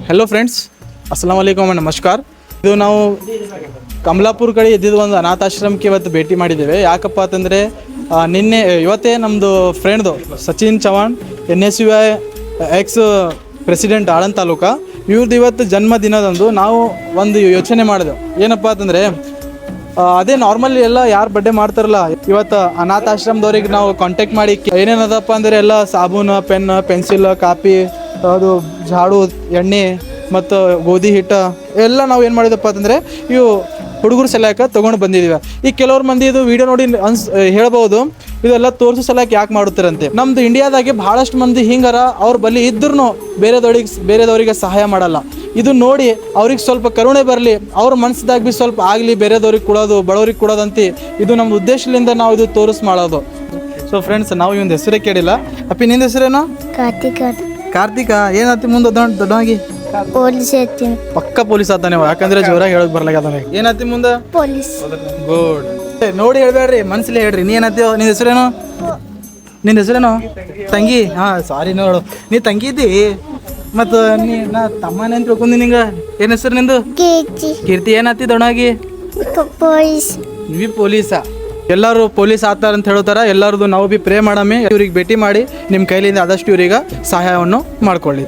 Hello friends, ಅಸ್ಸಲಾಮ್ ವಲೈಕಮ್, ನಮಸ್ಕಾರ. ಇದು ನಾವು ಕಮಲಾಪುರ ಕಡೆ ಇದ್ದಿದ್ದು ಒಂದು ಅನಾಥಾಶ್ರಮಕ್ಕೆ ಇವತ್ತು ಭೇಟಿ ಮಾಡಿದ್ದೇವೆ. ಯಾಕಪ್ಪ ಅಂತಂದರೆ ಇವತ್ತೇ ನಮ್ಮದು ಫ್ರೆಂಡ್ದು Sachin Chavan NSUI ex president Aland ತಾಲೂಕು, ಇವ್ರದ್ದು ಇವತ್ತು ಜನ್ಮದಿನದಂದು ನಾವು ಒಂದು ಯೋಚನೆ ಮಾಡಿದೆವು. ಏನಪ್ಪ ಅಂತಂದರೆ ಅದೇ ನಾರ್ಮಲಿ ಎಲ್ಲ ಯಾರು ಬರ್ಡೇ ಮಾಡ್ತಾರಲ್ಲ, ಇವತ್ತು ಅನಾಥಾಶ್ರಮದವ್ರಿಗೆ ನಾವು ಕಾಂಟ್ಯಾಕ್ಟ್ ಮಾಡಿ ಏನೇನದಪ್ಪ ಅಂದರೆ ಎಲ್ಲ ಸಾಬೂನು, ಪೆನ್, ಪೆನ್ಸಿಲ್, ಕಾಪಿ, ಅದು ಝಾಡು, ಎಣ್ಣೆ ಮತ್ತು ಗೋಧಿ ಹಿಟ್ಟು ಎಲ್ಲ ನಾವು ಏನು ಮಾಡಿದಪ್ಪ ಅಂತಂದರೆ ಇವು ಹುಡುಗರು ಸಲಕ ತೊಗೊಂಡು ಬಂದಿದ್ದೀವಿ. ಈ ಕೆಲವ್ರು ಮಂದಿ ಇದು ವಿಡಿಯೋ ನೋಡಿ ಹೇಳ್ಬೋದು ಇದೆಲ್ಲ ತೋರಿಸೋ ಸಲಕ್ಕೆ ಯಾಕೆ ಮಾಡುತ್ತಾರಂತೆ. ನಮ್ಮದು ಇಂಡಿಯಾದಾಗೆ ಭಾಳಷ್ಟು ಮಂದಿ ಹಿಂಗಾರ ಅವ್ರ ಬಳಿ ಇದ್ರೂ ಬೇರೆದವರಿಗೆ ಸಹಾಯ ಮಾಡಲ್ಲ. ಇದು ನೋಡಿ ಅವ್ರಿಗೆ ಸ್ವಲ್ಪ ಕರುಣೆ ಬರಲಿ, ಅವ್ರ ಮನಸ್ಸಿದಾಗ ಭೀ ಸ್ವಲ್ಪ ಆಗಲಿ, ಬೇರೆದವ್ರಿಗೆ ಕೊಡೋದು, ಬಡವ್ರಿಗೆ ಕೊಡೋದಂತ ಇದು ನಮ್ಮ ಉದ್ದೇಶದಿಂದ ನಾವು ಇದು ಮಾಡೋದು. ಸೊ ಫ್ರೆಂಡ್ಸ್, ನಾವು ಇವೊಂದು ಹೆಸರೇ ಕೇಳಿಲ್ಲ. ಅಪ್ಪಿ, ನಿಂದ ಹೆಸರೇನು? ಕಾರ್ತಿಕ. ಏನಾಗ್ತಿ ಮುಂದೆ ದೊಡ್ಡವಾಗಿ? ಪೊಲೀಸ್ ಐತಿ. ಪಕ್ಕ ಪೊಲೀಸ್ ಆತಾನೆ, ಯಾಕಂದ್ರೆ ಜೋರಾಗಿ ಹೇಳಕ್ ಬರ್ಲಾಗದಾನೆ. ಏನಾಗ್ತಿ ಮುಂದೆ? ಪೊಲೀಸ್. ಗುಡ್. ನೋಡಿ ಹೇಳ್ಬೇಡ್ರಿ, ಮನ್ಸಲ್ಲಿ ಹೇಳ್ರಿ. ನೀ ಏನಾಗ್ತೀವ? ನಿನ್ನ ಹೆಸರೇನು? ತಂಗಿ. ಸಾರಿ ನೋಡು, ನೀ ತಂಗಿ ಇದ್ದಿ ಮತ್ತು ನಾ ತಮ್ಮನೇ ಅಂತ ತಿಳ್ಕೊಂಡಿ. ನಿಂಗೆ ಏನು ಹೆಸರು ನಿಂದು? ಕೀರ್ತಿ. ಏನಾಗ್ತಿ ದೊಡ್ಡಾಗಿ? ಪೊಲೀಸ್. ನೀವಿ ಪೊಲೀಸಾ? ಎಲ್ಲರೂ ಪೊಲೀಸ್ ಆತಾರ ಅಂತ ಹೇಳ್ತಾರ. ಎಲ್ಲರದು ನಾವು ಭೀ ಪ್ರೇ ಮಾಡಮ್ಮೆ, ಇವ್ರಿಗೆ ಭೇಟಿ ಮಾಡಿ ನಿಮ್ಮ ಕೈಲಿಂದ ಆದಷ್ಟು ಇವ್ರಿಗೆ ಸಹಾಯವನ್ನು ಮಾಡ್ಕೊಳ್ಳಿ.